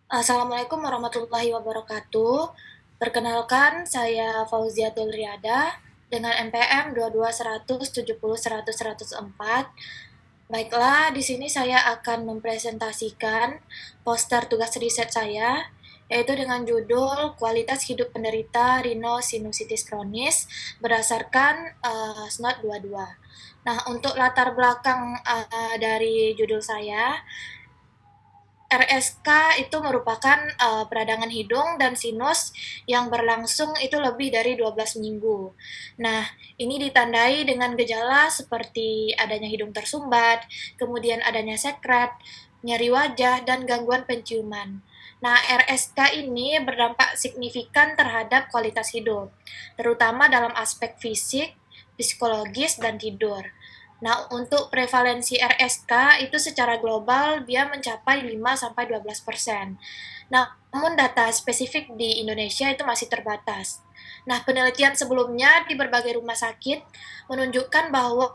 Assalamualaikum warahmatullahi wabarakatuh. Perkenalkan, saya Fauziatul Riyada dengan NPM 22 170 100 104. Baiklah, di sini saya akan mempresentasikan poster tugas riset saya, yaitu dengan judul Kualitas Hidup Penderita Rhinosinusitis Kronis berdasarkan SNOT 22. Nah, untuk latar belakang dari judul saya, RSK itu merupakan peradangan hidung dan sinus yang berlangsung itu lebih dari 12 minggu. Nah, ini ditandai dengan gejala seperti adanya hidung tersumbat, kemudian adanya sekret, nyeri wajah, dan gangguan penciuman. Nah, RSK ini berdampak signifikan terhadap kualitas hidup, terutama dalam aspek fisik, psikologis, dan tidur. Nah, untuk prevalensi RSK itu secara global dia mencapai 5-12%. Namun data spesifik di Indonesia itu masih terbatas. Nah, penelitian sebelumnya di berbagai rumah sakit menunjukkan bahwa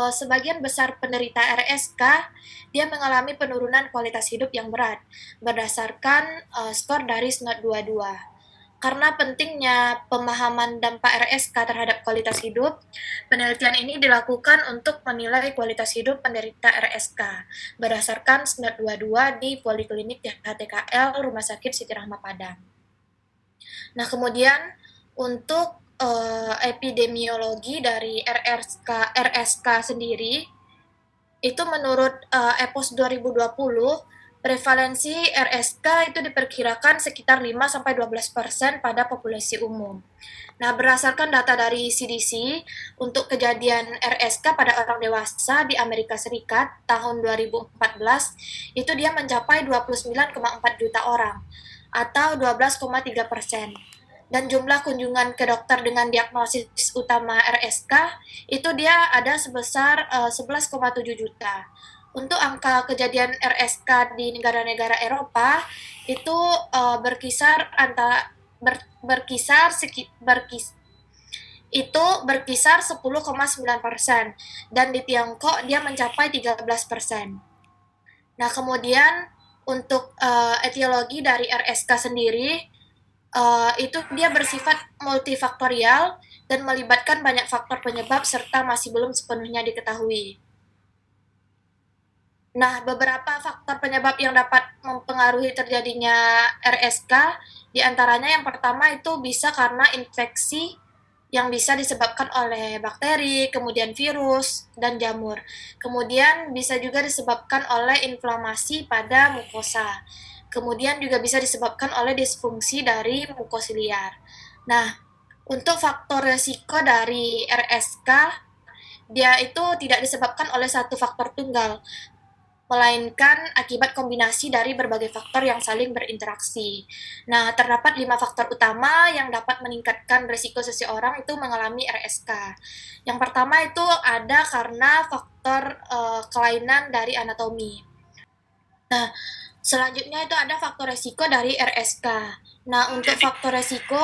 sebagian besar penderita RSK dia mengalami penurunan kualitas hidup yang berat berdasarkan skor dari SNOT 22. Karena pentingnya pemahaman dampak RSK terhadap kualitas hidup, penelitian ini dilakukan untuk menilai kualitas hidup penderita RSK berdasarkan SNOT 22 di Poliklinik HTKL Rumah Sakit Siti Rahma Padang. Nah, kemudian untuk epidemiologi dari RSK sendiri, itu menurut EPOS 2020, prevalensi RSK itu diperkirakan sekitar 5-12% pada populasi umum. Nah, berdasarkan data dari CDC, untuk kejadian RSK pada orang dewasa di Amerika Serikat tahun 2014, itu dia mencapai 29,4 juta orang, atau 12,3%. Dan jumlah kunjungan ke dokter dengan diagnosis utama RSK itu dia ada sebesar 11,7 juta. Untuk angka kejadian RSK di negara-negara Eropa itu berkisar antara berkisar itu berkisar 10,9% dan di Tiongkok dia mencapai 13%. Nah, kemudian untuk etiologi dari RSK sendiri itu dia bersifat multifaktorial dan melibatkan banyak faktor penyebab serta masih belum sepenuhnya diketahui. Nah, beberapa faktor penyebab yang dapat mempengaruhi terjadinya RSK, diantaranya yang pertama itu bisa karena infeksi yang bisa disebabkan oleh bakteri, kemudian virus, dan jamur. Kemudian bisa juga disebabkan oleh inflamasi pada mukosa. Kemudian juga bisa disebabkan oleh disfungsi dari mukosiliar. Nah, untuk faktor resiko dari RSK, dia itu tidak disebabkan oleh satu faktor tunggal, melainkan akibat kombinasi dari berbagai faktor yang saling berinteraksi. Nah, terdapat 5 faktor utama yang dapat meningkatkan risiko seseorang itu mengalami RSK. Yang pertama itu ada karena faktor kelainan dari anatomi. Nah, selanjutnya itu ada faktor resiko dari RSK. Nah, untuk faktor resiko,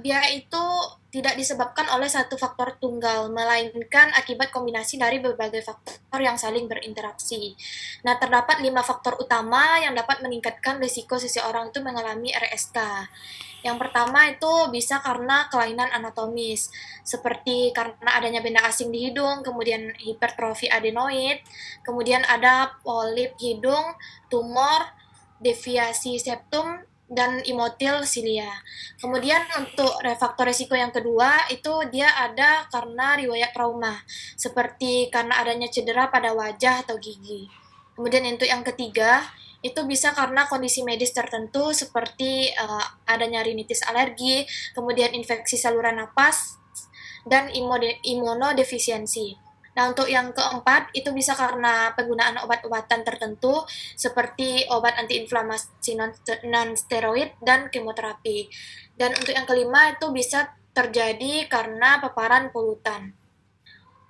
dia itu tidak disebabkan oleh satu faktor tunggal, melainkan akibat kombinasi dari berbagai faktor yang saling berinteraksi. Nah, terdapat 5 faktor utama yang dapat meningkatkan risiko seseorang itu mengalami RSK. Yang pertama itu bisa karena kelainan anatomis, seperti karena adanya benda asing di hidung, kemudian hipertrofi adenoid, kemudian ada polip hidung, tumor, deviasi septum, dan imotil silia. Kemudian untuk faktor risiko yang kedua itu dia ada karena riwayat trauma, seperti karena adanya cedera pada wajah atau gigi. Kemudian untuk yang ketiga itu bisa karena kondisi medis tertentu seperti adanya rinitis alergi, kemudian infeksi saluran napas, dan imunodefisiensi. Nah, untuk yang keempat, itu bisa karena penggunaan obat-obatan tertentu seperti obat antiinflamasi non-steroid dan kemoterapi. Dan untuk yang kelima, itu bisa terjadi karena paparan polutan.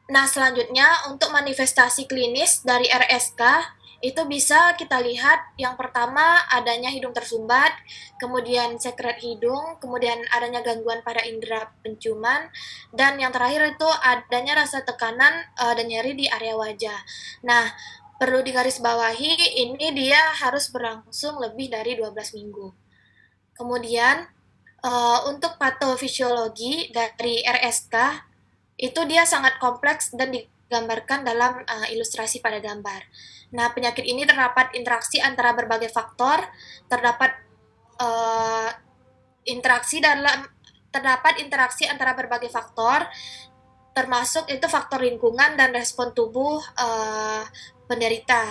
Nah, selanjutnya untuk manifestasi klinis dari RSK itu bisa kita lihat yang pertama adanya hidung tersumbat, kemudian sekret hidung, kemudian adanya gangguan pada indera penciuman, dan yang terakhir itu adanya rasa tekanan dan nyeri di area wajah. Nah, Perlu digarisbawahi, ini dia harus berlangsung lebih dari 12 minggu. Kemudian, untuk patofisiologi dari RSK, itu dia sangat kompleks dan digambarkan dalam ilustrasi pada gambar. Nah, penyakit ini terdapat interaksi antara berbagai faktor, terdapat uh, terdapat interaksi antara berbagai faktor, termasuk itu faktor lingkungan dan respon tubuh penderita.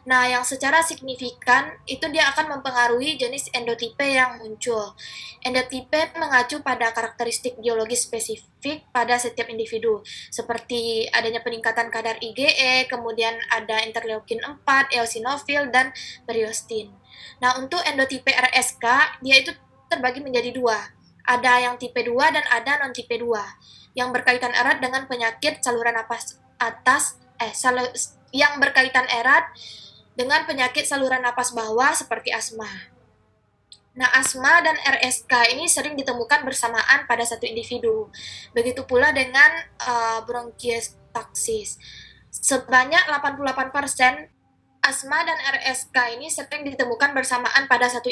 Nah, yang secara signifikan itu dia akan mempengaruhi jenis endotipe yang muncul. Endotipe mengacu pada karakteristik biologis spesifik pada setiap individu, seperti adanya peningkatan kadar IgE, kemudian ada interleukin 4, eosinofil, dan periostin. Nah, untuk endotipe RSK, dia itu terbagi menjadi dua. Ada yang tipe 2 dan ada non tipe 2 yang berkaitan erat dengan penyakit saluran napas atas yang berkaitan erat dengan penyakit saluran napas bawah seperti asma. Nah, asma dan RSK ini sering ditemukan bersamaan pada satu individu. Begitu pula dengan bronkiektasis. Sebanyak 88% asma dan RSK ini sering ditemukan bersamaan pada satu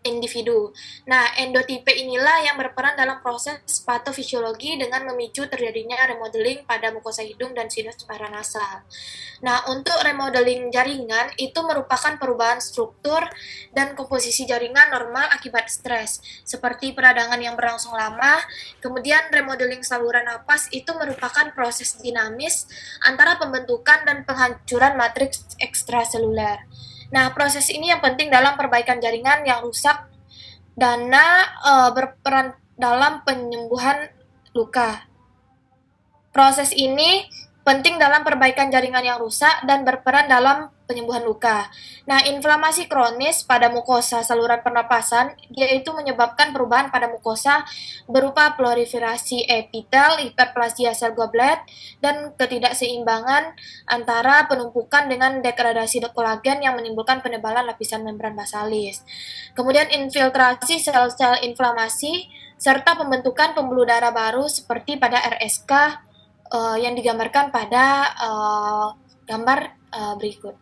individu. Nah, endotipe inilah yang berperan dalam proses patofisiologi dengan memicu terjadinya remodeling pada mukosa hidung dan sinus paranasal. Nah, untuk remodeling jaringan itu merupakan perubahan struktur dan komposisi jaringan normal akibat stres, seperti peradangan yang berlangsung lama. Kemudian remodeling saluran napas itu merupakan proses dinamis antara pembentukan dan penghancuran matriks ekstraseluler. Nah, proses ini yang penting dalam perbaikan jaringan yang rusak dan berperan dalam penyembuhan luka. Proses ini penting dalam perbaikan jaringan yang rusak dan berperan dalam penyembuhan luka. Nah, inflamasi kronis pada mukosa saluran pernapasan yaitu menyebabkan perubahan pada mukosa berupa proliferasi epitel, hiperplasia sel goblet, dan ketidakseimbangan antara penumpukan dengan degradasi kolagen yang menimbulkan penebalan lapisan membran basalis. Kemudian infiltrasi sel-sel inflamasi serta pembentukan pembuluh darah baru seperti pada RSK yang digambarkan pada gambar berikut.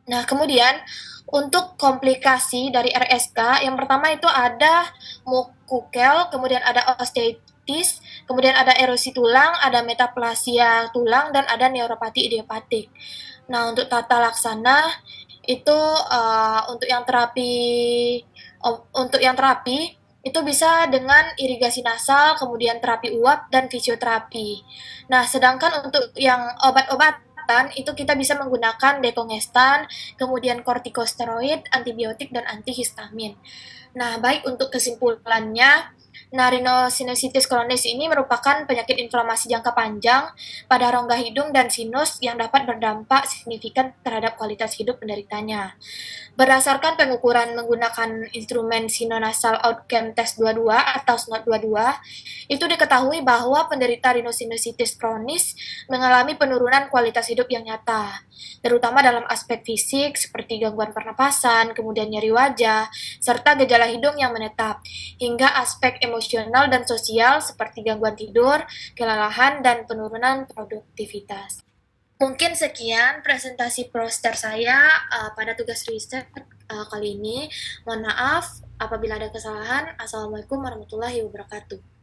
Nah, kemudian untuk komplikasi dari RSK, yang pertama itu ada mukukel, kemudian ada osteitis, kemudian ada erosi tulang, ada metaplasia tulang, dan ada neuropati idiopatik. Nah, untuk tata laksana itu untuk yang terapi itu bisa dengan irigasi nasal, kemudian terapi uap, dan fisioterapi. Nah, sedangkan untuk yang obat-obatan, itu kita bisa menggunakan dekongestan, kemudian kortikosteroid, antibiotik, dan antihistamin. Nah, baik untuk kesimpulannya, rhinosinusitis kronis ini merupakan penyakit inflamasi jangka panjang pada rongga hidung dan sinus yang dapat berdampak signifikan terhadap kualitas hidup penderitanya. Berdasarkan pengukuran menggunakan instrumen sinonasal outcome test 22 atau SNOT 22, itu diketahui bahwa penderita rhinosinusitis kronis mengalami penurunan kualitas hidup yang nyata, terutama dalam aspek fisik seperti gangguan pernapasan, kemudian nyeri wajah, serta gejala hidung yang menetap, hingga aspek emosional dan sosial seperti gangguan tidur, kelelahan, dan penurunan produktivitas. Mungkin sekian presentasi poster saya pada tugas riset kali ini. Mohon maaf apabila ada kesalahan. Assalamualaikum warahmatullahi wabarakatuh.